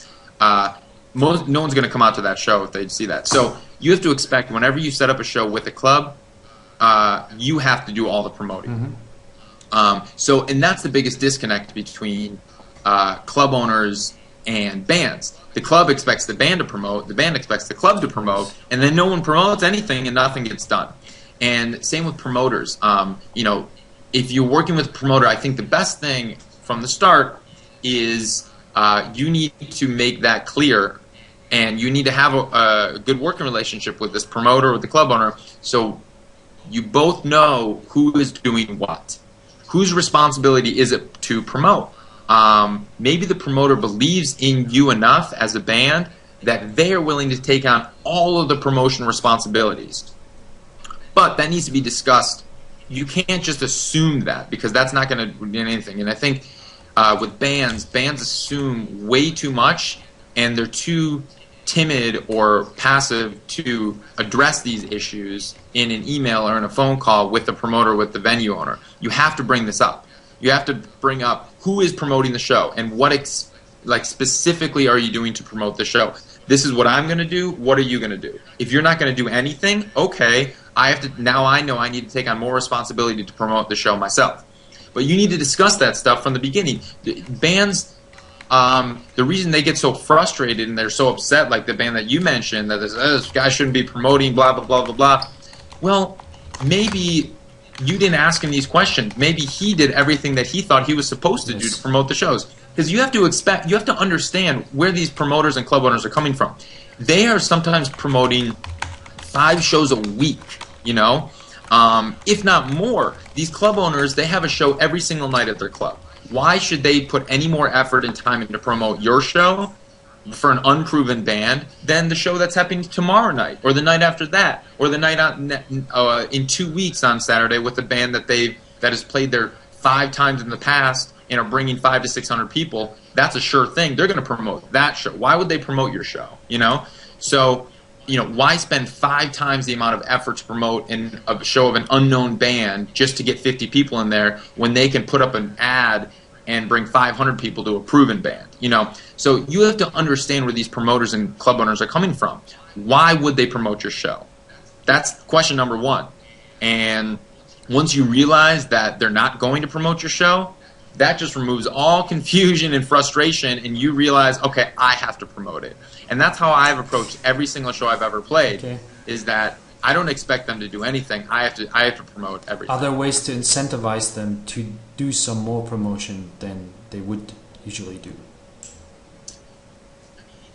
No one's going to come out to that show if they see that. So you have to expect whenever you set up a show with a club, you have to do all the promoting. And that's the biggest disconnect between club owners and bands. The club expects the band to promote, the band expects the club to promote, and then no one promotes anything and nothing gets done. And same with promoters. If you're working with a promoter, I think the best thing from the start is you need to make that clear, and you need to have a good working relationship with this promoter, with the club owner, so you both know who is doing what. Whose responsibility is it to promote? Maybe the promoter believes in you enough as a band that they are willing to take on all of the promotion responsibilities. But that needs to be discussed. You can't just assume that, because that's not going to do anything. And I think with bands assume way too much, and they're too timid or passive to address these issues in an email or in a phone call with the promoter, with the venue owner. You have to bring this up. You have to bring up who is promoting the show and what specifically are you doing to promote the show. This is what I'm going to do. What are you going to do? If you're not going to do anything, okay, now I know I need to take on more responsibility to promote the show myself. But you need to discuss that stuff from the beginning. Bands, the reason they get so frustrated and they're so upset, like the band that you mentioned, that this guy shouldn't be promoting, blah, blah, blah, blah, blah. Well, maybe you didn't ask him these questions. Maybe he did everything that he thought he was supposed to do to promote the shows. Because you have to understand where these promoters and club owners are coming from. They are sometimes promoting 5 shows a week, you know, if not more. These club owners, they have a show every single night at their club. Why should they put any more effort and time into promote your show for an unproven band than the show that's happening tomorrow night, or the night after that, or the night in 2 weeks on Saturday with a band that has played there 5 times in the past and are bringing 500 to 600 people? That's a sure thing. They're going to promote that show. Why would they promote your show? You know, so why spend 5 times the amount of effort to promote a show of an unknown band just to get 50 people in there when they can put up an ad and bring 500 people to a proven band? So you have to understand where these promoters and club owners are coming from. Why would they promote your show? That's question number 1. And once you realize that they're not going to promote your show, that just removes all confusion and frustration, and you realize, okay, I have to promote it. And that's how I've approached every single show I've ever played, is that I don't expect them to do anything. I have to promote everything. Are there ways to incentivize them to do some more promotion than they would usually do?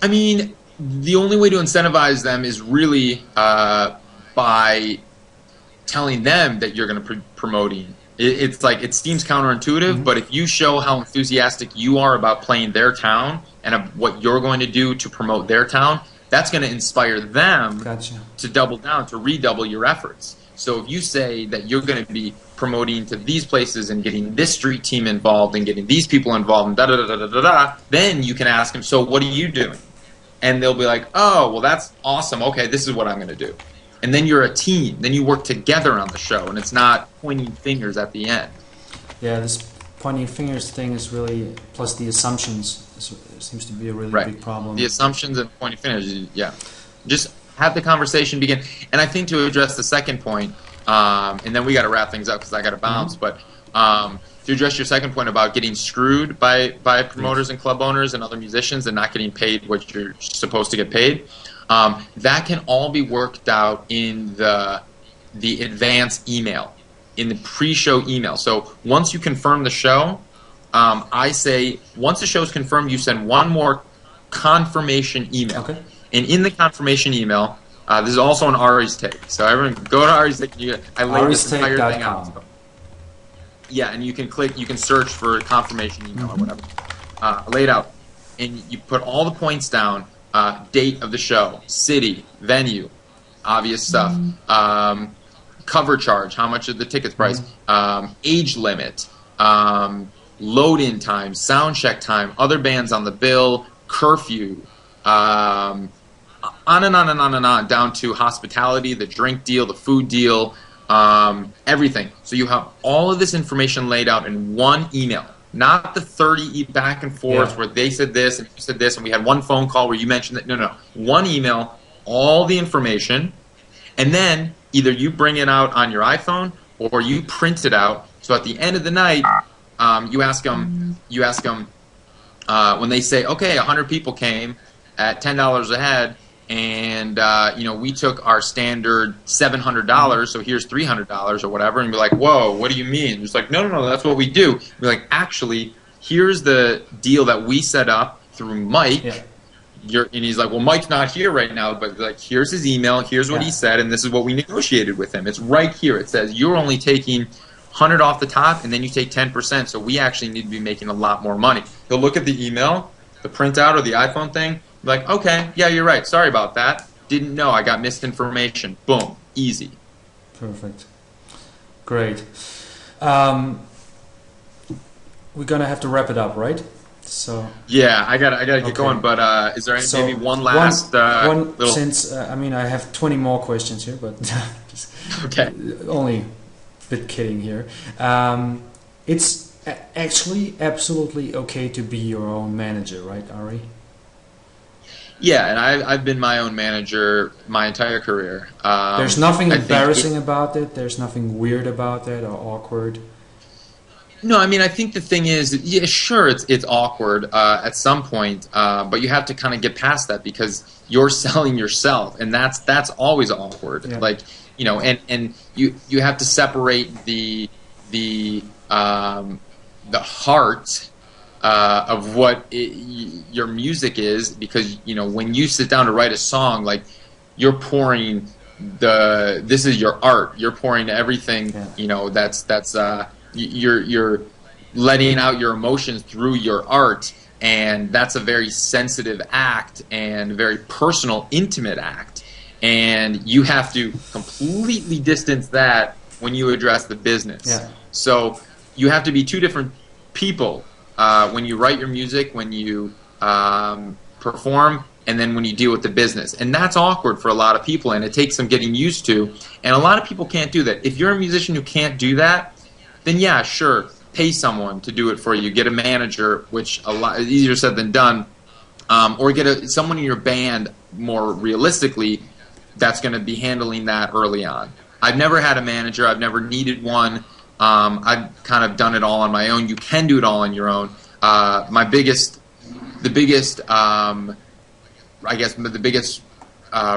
I mean, the only way to incentivize them is really by telling them that you're going to be promoting. It's like, it seems counterintuitive, but if you show how enthusiastic you are about playing their town and of what you're going to do to promote their town, that's going to inspire them to double down, to redouble your efforts. So if you say that you're going to be promoting to these places and getting this street team involved and getting these people involved and da-da-da-da-da-da, then you can ask them, so what are you doing? And they'll be like, oh, well, that's awesome. Okay, this is what I'm going to do. And then you're a team. Then you work together on the show, and it's not pointing fingers at the end. Yeah, this pointing fingers thing is really, plus the assumptions, seems to be a really big problem. The assumptions and pointing fingers, yeah. Just have the conversation begin. And I think to address the second point, and then we got to wrap things up because I got to bounce, but to address your second point about getting screwed by promoters and club owners and other musicians and not getting paid what you're supposed to get paid, that can all be worked out in the advance email, in the pre-show email. So once you confirm the show, I say once the show is confirmed, you send one more confirmation email. Okay. And in the confirmation email, this is also on Ari's Take. So everyone go to Ari's Take. I lay this entire thing out. So, yeah, and you can search for confirmation email or whatever. Lay it out. And you put all the points down. Date of the show, city, venue, obvious stuff, cover charge, how much of the ticket's price, age limit, load-in time, sound check time, other bands on the bill, curfew, on and on and on and on, down to hospitality, the drink deal, the food deal, everything. So you have all of this information laid out in one email. Not the 30 back and forth where they said this and you said this and we had one phone call where you mentioned that. No. One email, all the information, and then either you bring it out on your iPhone or you print it out. So at the end of the night, you ask them when they say, okay, 100 people came at $10 a head, and we took our standard $700, so here's $300 or whatever, and be like, whoa, what do you mean? It's like, no, that's what we do. Be like, actually, here's the deal that we set up through Mike. And he's like, well, Mike's not here right now, but like, here's his email, here's what he said, and this is what we negotiated with him. It's right here. It says you're only taking 100 off the top, and then you take 10%, so we actually need to be making a lot more money. He'll look at the email, the printout or the iPhone thing, like, okay, yeah, you're right. Sorry about that. Didn't know. I got misinformation. Boom. Easy. Perfect. Great. We're gonna have to wrap it up, right? So. Yeah, I gotta get going. But is there maybe one last little? Since I have 20 more questions here, but just okay. Only a bit kidding here. It's actually absolutely okay to be your own manager, right, Ari? Yeah, and I've been my own manager my entire career. There's nothing I embarrassing about it. There's nothing weird about it or awkward. No, I mean, I think the thing is, yeah, sure, it's awkward at some point, but you have to kind of get past that because you're selling yourself, and that's always awkward. Yeah. Like, and you have to separate the heart of what your music is, because when you sit down to write a song, like you're pouring this is your art. You're pouring everything. Yeah. That's you're letting out your emotions through your art, and that's a very sensitive act and a very personal, intimate act, and you have to completely distance that when you address the business. Yeah. So you have to be two different people when you write your music, when you perform, and then when you deal with the business. And that's awkward for a lot of people, and it takes some getting used to, and a lot of people can't do that. If you're a musician who can't do that, then yeah, sure, pay someone to do it for you. Get a manager, which a lot easier said than done, or get someone in your band. More realistically, that's going to be handling that early on. I've never had a manager. I've never needed one. I've kind of done it all on my own. You can do it all on your own. The biggest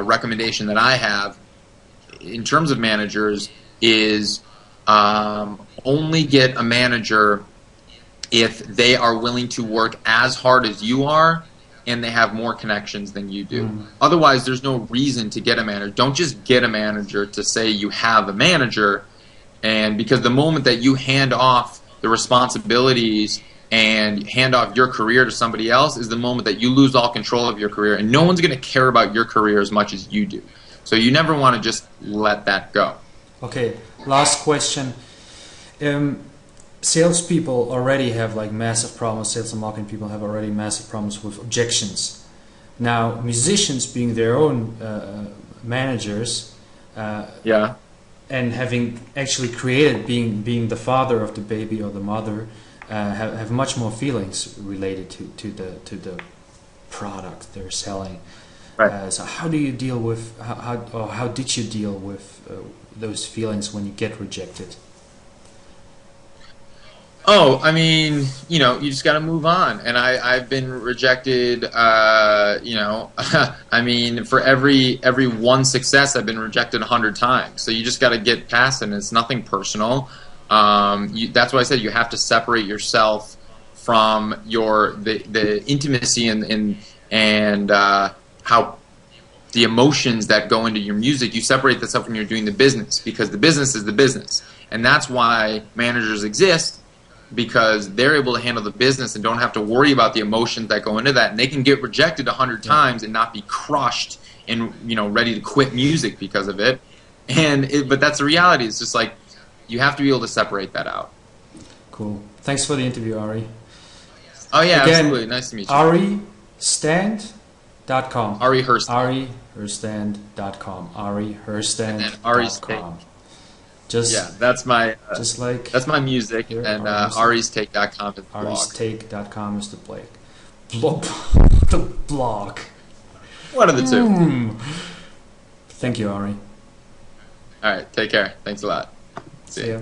recommendation that I have in terms of managers is only get a manager if they are willing to work as hard as you are and they have more connections than you do. Otherwise, there's no reason to get a manager. Don't just get a manager to say you have a manager, and because the moment that you hand off the responsibilities and hand off your career to somebody else is the moment that you lose all control of your career, and no one's going to care about your career as much as you do. So you never want to just let that go. Okay, last question. Salespeople already have like massive problems. Sales and marketing people have already massive problems with objections. Now, musicians being their own managers, and having actually created, being the father of the baby or the mother, have much more feelings related to the product they're selling. Right. So how do you deal with how did you deal with those feelings when you get rejected? Oh, I mean, you just got to move on. And I've been rejected, I mean, for every one success, I've been rejected 100 times. So you just got to get past it, and it's nothing personal. That's why I said you have to separate yourself from the intimacy and how the emotions that go into your music. You separate that stuff when you're doing the business, because the business is the business. And that's why managers exist, because they're able to handle the business and don't have to worry about the emotions that go into that, and they can get rejected 100 times and not be crushed and ready to quit music because of it. But that's the reality. It's just like you have to be able to separate that out. Cool. Thanks for the interview, Ari. Oh yeah, Again, absolutely. Nice to meet you. AriHerstand.com. Ari Herstand. AriHerstand.com. AriHerstand.com. Ari's Take. That's my that's my music, here, and aristake.com is the blog. Aristake.com is the blog. The blog. One of the two. Thank you, Ari. All right, take care. Thanks a lot. See ya.